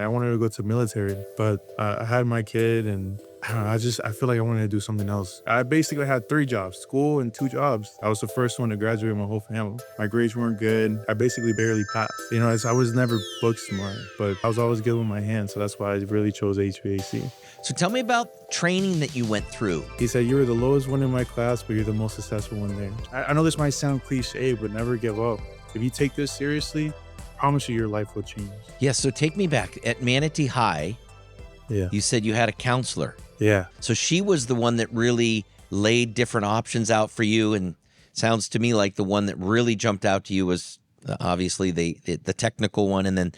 I wanted to go to military, but I had my kid and I don't know, I feel like I wanted to do something else. I basically had 3 jobs, school and 2 jobs. I was the first one to graduate in my whole family. My grades weren't good. I basically barely passed. I was never book smart, but I was always good with my hands. So that's why I really chose HVAC. So tell me about training that you went through. He said, you were the lowest one in my class, but you're the most successful one there. I know this might sound cliche, but never give up. If you take this seriously, I promise you your life will change. Yeah, so take me back. At Manatee High, you said you had a counselor. Yeah. So she was the one that really laid different options out for you, and sounds to me like the one that really jumped out to you was obviously the technical one, and then,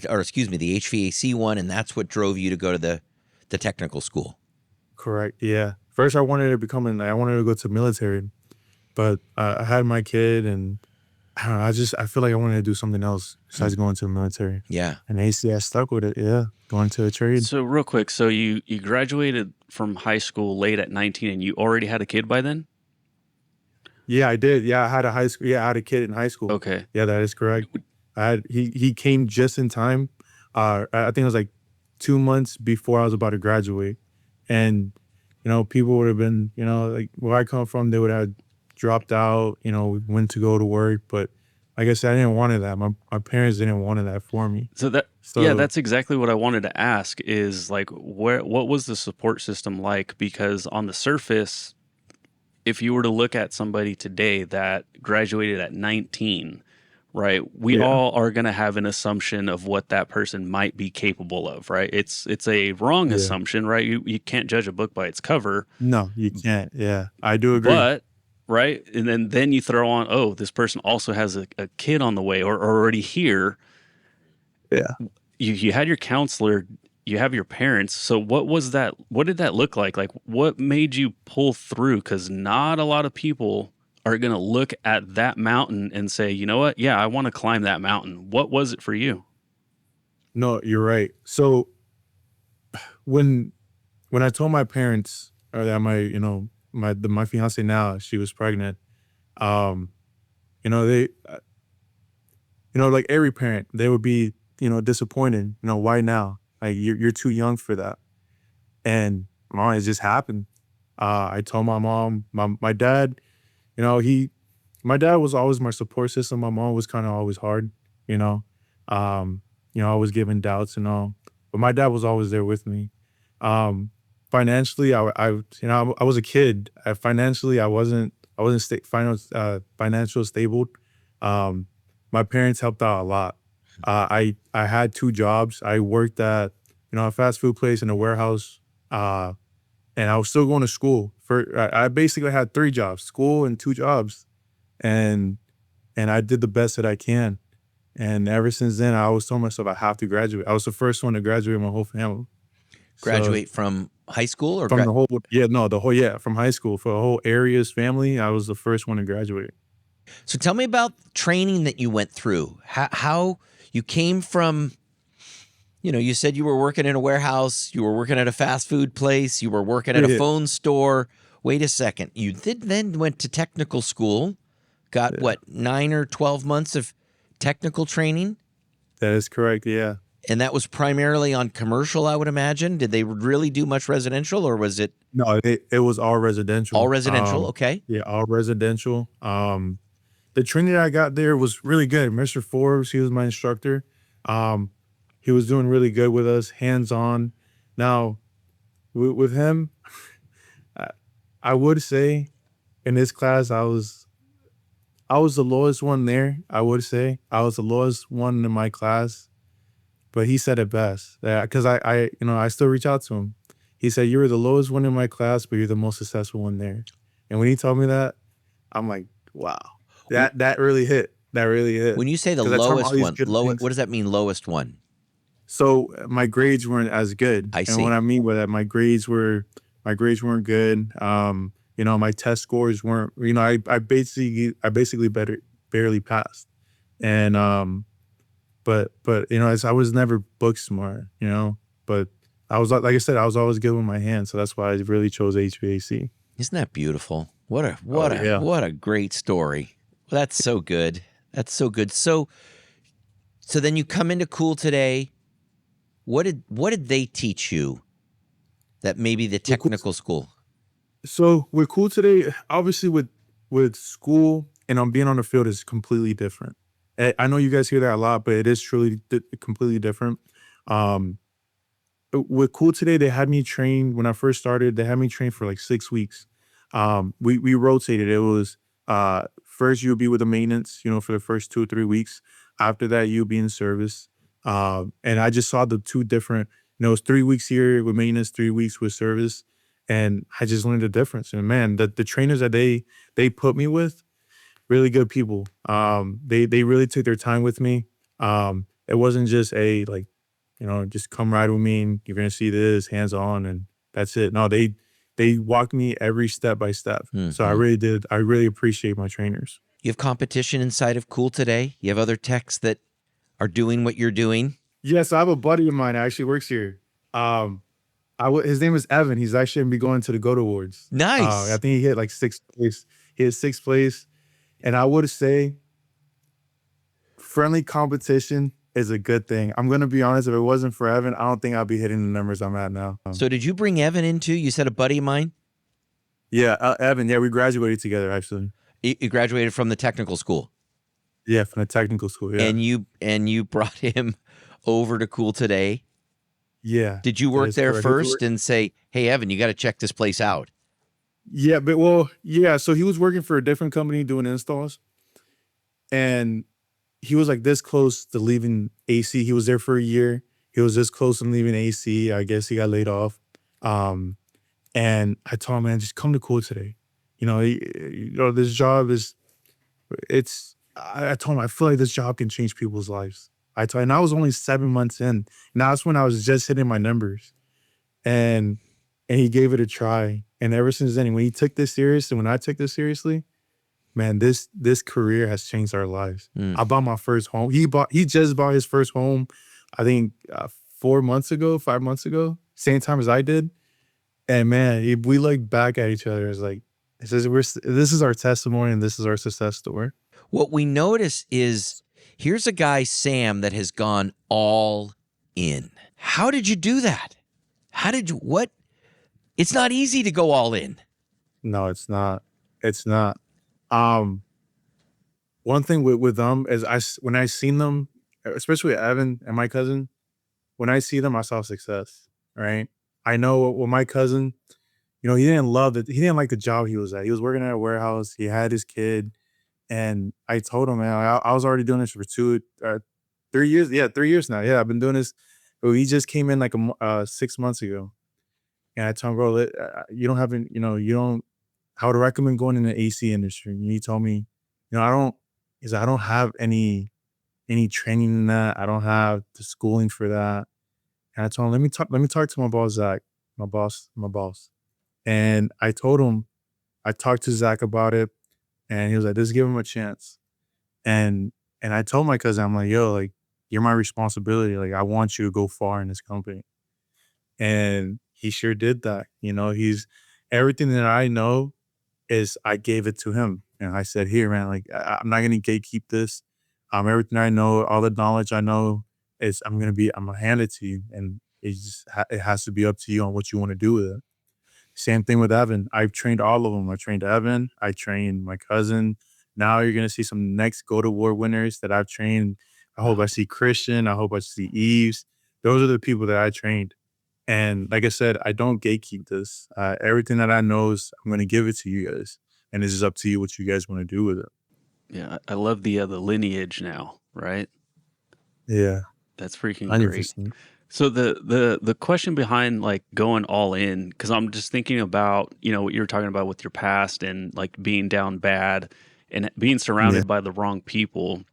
or excuse me, the HVAC one, and that's what drove you to go to the technical school. Correct. Yeah. First, I wanted to go to military, but I had my kid, and I don't know, I feel like I wanted to do something else besides going to the military. Yeah. And I stuck with it. Yeah. Going to a trade. So real quick, so you graduated from high school late at 19 and you already had a kid by then? Yeah, I did. Yeah, I had a kid in high school. Okay. Yeah, that is correct. He came just in time. I think it was like 2 months before I was about to graduate. And, people would have been, like where I come from, they would have dropped out, went to go to work. But like I said, I didn't want that. My parents didn't want that for me. So that's exactly what I wanted to ask is like, what was the support system like? Because on the surface, if you were to look at somebody today that graduated at 19, right, we all are going to have an assumption of what that person might be capable of, right? It's a wrong assumption, right? You can't judge a book by its cover. No, you can't. Yeah, I do agree. But, right, and then you throw on, oh, this person also has a kid on the way or already here. Yeah. You had your counselor, you have your parents. So what was that? What did that look like? Like, what made you pull through? Because not a lot of people are going to look at that mountain and say, you know what? Yeah, I want to climb that mountain. What was it for you? No, you're right. So when I told my parents that my fiance now, she was pregnant, they, like every parent, they would be, disappointed, why now? Like you're too young for that. And it just happened. I told my mom, my dad, my dad was always my support system. My mom was kind of always hard, always giving doubts and all, but my dad was always there with me. Financially, I was a kid. Financially, I wasn't financial stable. My parents helped out a lot. I had 2 jobs. I worked at a fast food place in a warehouse, and I was still going to school. I basically had 3 jobs, school and 2 jobs, and I did the best that I can. And ever since then, I always told myself I have to graduate. I was the first one to graduate in my whole family. Graduate from high school or from from high school. For the whole area's family, I was the first one to graduate. So tell me about training that you went through. How you came from, you said you were working in a warehouse, you were working at a fast food place, you were working at a phone store. Wait a second. You then went to technical school, got 9 or 12 months of technical training? That is correct, yeah. And that was primarily on commercial, I would imagine. Did they really do much residential, or was it? No, it was all residential. All residential, okay. Yeah, all residential. The training that I got there was really good. Mr. Forbes, he was my instructor. He was doing really good with us, hands-on. Now, with him, I would say in this class, I was the lowest one there, I would say. I was the lowest one in my class. But he said it best, because I still reach out to him. He said, you were the lowest one in my class, but you're the most successful one there. And when he told me that, I'm like, wow, that really hit. That really hit. When you say the lowest one, what does that mean, lowest one? So my grades weren't as good. I see. And what I mean by that, my grades weren't good. My test scores weren't. I basically barely passed. And But I was never book smart, but I was, like I said, I was always good with my hands. So that's why I really chose HVAC. Isn't that beautiful? What a great story. Well, that's so good. That's so good. So then you come into Cool today. What did they teach you that maybe the We're cool. technical school? So we're cool today. Obviously, with school and on being on the field is completely different. I know you guys hear that a lot, but it is truly completely different. Um, with cool today, they had me train when I first started. They had me train for like 6 weeks. We rotated. It was first you would be with the maintenance, for the first 2 or 3 weeks. After that, you'll be in service. And I just saw the two different. It was 3 weeks here with maintenance, 3 weeks with service, and I just learned the difference. And man, the trainers that they put me with, really good people. They really took their time with me. It wasn't just a like, just come ride with me and you're gonna see this hands on and that's it. No, they walked me every step by step. So I Mhm. really did. I really appreciate my trainers. You have competition inside of Cool today? You have other techs that are doing what you're doing? Yes, I have a buddy of mine that actually works here. Um, his name is Evan. He's actually gonna be going to the GOAT Awards. I Nice. think he hit like sixth place. He hit sixth place, and I would say friendly competition is a good thing. I'm gonna be honest. If it wasn't for Evan, I don't think I'd be hitting the numbers I'm at now. So did you bring Evan into? You said a buddy of mine? Yeah, Evan. Yeah, we graduated together actually. You graduated from the technical school. Yeah, from the technical school. Yeah, And you brought him over to Cool today. yeah, Did you that work is there correct. first and say, "Hey Evan, you got to check this place out"? Yeah, but well, yeah. So he was working for a different company doing installs, and he was like this close to leaving AC. He was there for a year. He was this close to leaving AC. I guess he got laid off. Um, and I told him, man, just come to Cool today. This job is. I told him I feel like this job can change people's lives. And I was only 7 months in. Now that's when I was just hitting my numbers, and he gave it a try. And ever since then, when he took this serious, and when I took this seriously, man, this career has changed our lives. Mm. I bought my first home. He just bought his first home, I think 5 months ago, same time as I did. And man, we look back at each other as like, it says this is our testimony and this is our success story. What we notice is here's a guy, Sam, that has gone all in. How did you do that? What? It's not easy to go all in. No, it's not. It's not. Um, One thing with them is when I seen them, especially with Evan and my cousin, when I see them, I saw success. Right. I know with my cousin, he didn't love it. He didn't like the job he was at. He was working at a warehouse. He had his kid, and I told him, man, I was already doing this for 3 years. Yeah, 3 years now. Yeah, I've been doing this. But he just came in like 6 months ago, and I told him, bro, you don't have, you don't. I would recommend going in the AC industry. And he told me, I don't. He said, I don't have any training in that. I don't have the schooling for that. And I told him, let me talk to my boss, Zach, my boss. And I told him, I talked to Zach about it, and he was like, just give him a chance. And I told my cousin, I'm like, yo, like, you're my responsibility. Like, I want you to go far in this company. And he sure did that. He's everything that I know is I gave it to him. And I said, here, man, like, I'm not gonna gatekeep this. Everything I know, all the knowledge I know is I'm gonna hand it to you. And it has to be up to you on what you want to do with it. Same thing with Evan. I've trained all of them. I trained Evan. I trained my cousin. Now you're gonna see some next GOAT Award winners that I've trained. I hope I see Christian. I hope I see Eves. Those are the people that I trained. And like I said, I don't gatekeep this. Everything that I know is I'm gonna give it to you guys, and it's just up to you what you guys want to do with it. Yeah, I love the lineage now, right? Yeah, That's freaking great. 100%. So the question behind like going all in, because I'm just thinking about what you're talking about with your past and like being down bad and being Yeah. surrounded by the wrong people.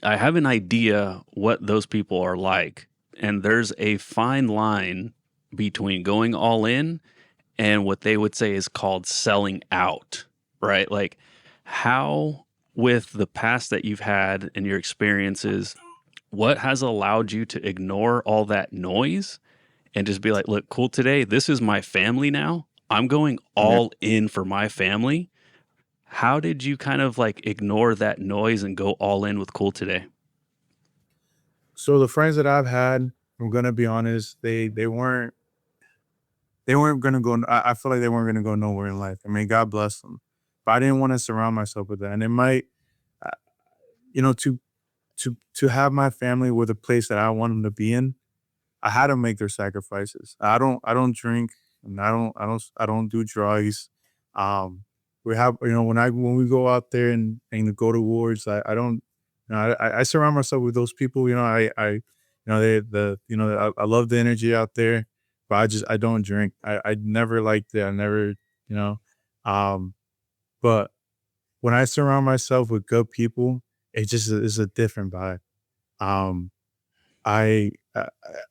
I have an idea what those people are like, and there's a fine line between going all in and what they would say is called selling out, right? Like how with the past that you've had and your experiences, what has allowed you to ignore all that noise and just be like, look, cool today. This is my family now. I'm going Yeah. all in for my family. How did you kind of like ignore that noise and go all in with cool today? So the friends that I've had, I'm gonna be honest. They weren't gonna go. I feel like they weren't gonna go nowhere in life. I mean, God bless them, but I didn't want to surround myself with that. And it might, uh, to have my family with a place that I want them to be in, I had to make their sacrifices. I don't drink, and I don't do drugs. Um, we have, when we go out there and go to wars, I don't, I surround myself with those people. I love the energy out there, but I don't drink. I never liked it. I never, you know, um, but when I surround myself with good people, it just is a different vibe. Um, I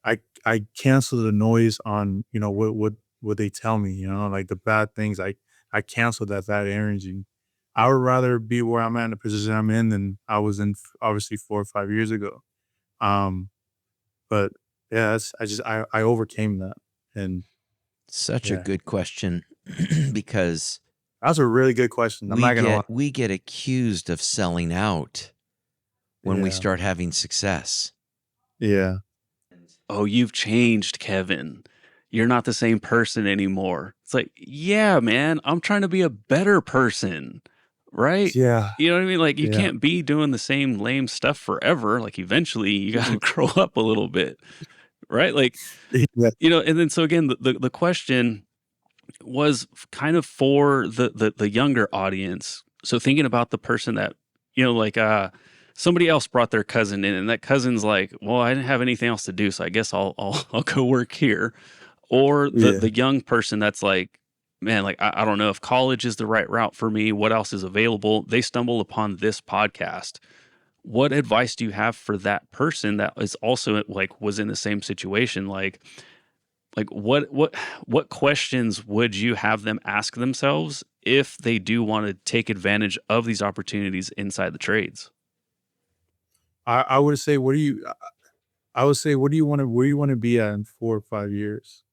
I I cancel the noise on, what they tell me, like the bad things. I cancel that energy. I would rather be where I'm at in the position I'm in than I was in obviously 4 or 5 years ago. Um, but yeah, I overcame that. And Such a yeah, good question because that was a really good question. I'm we not gonna lie. get accused of selling out when we Yeah. start having success. Yeah. Oh, you've changed, Kevin. You're not the same person anymore. It's like, yeah, man, I'm trying to be a better person, right? Yeah. You know what I mean? Like, you Yeah. can't be doing the same lame stuff forever. Like, eventually, you got to grow up a little bit, right? Like, Yeah. and then so again, the question was kind of for the younger audience. So thinking about the person that, like somebody else brought their cousin in, and that cousin's like, well, I didn't have anything else to do, so I guess I'll go work here. Or Yeah. the young person that's like, man, like I don't know if college is the right route for me. What else is available? They stumble upon this podcast. What advice do you have for that person that is also like was in the same situation? Like what questions would you have them ask themselves if they do want to take advantage of these opportunities inside the trades? I would say, I would say, where you want to be at in 4 or 5 years?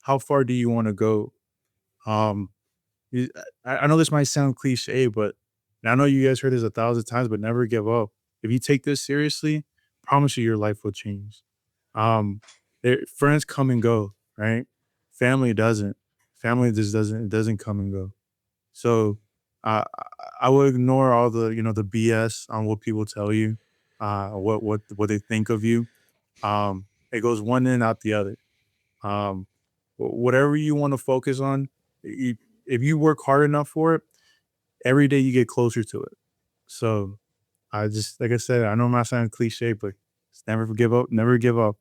How far do you want to go? Um, you- I know this might sound cliche, but and I know you guys heard this 1,000 times, but never give up. If you take this seriously, promise you your life will change. Um, friends come and go, right? Family doesn't. Family just doesn't come and go. So uh, I would ignore all the BS on what people tell you, what they think of you. It goes one end out the other. Um, whatever you want to focus on, you, if you work hard enough for it, every day you get closer to it. So I just, like I said, I know I'm not sounding cliche, but just never give up. Never give up.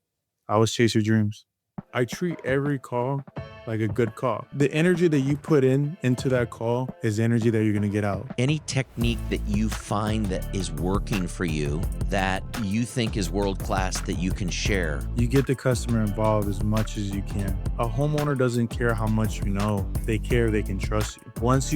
Always chase your dreams. I treat every call like a good call. The energy that you put into that call is energy that you're gonna get out. Any technique that you find that is working for you, that you think is world class, that you can share. You get the customer involved as much as you can. A homeowner doesn't care how much you know. They care they can trust you. Once you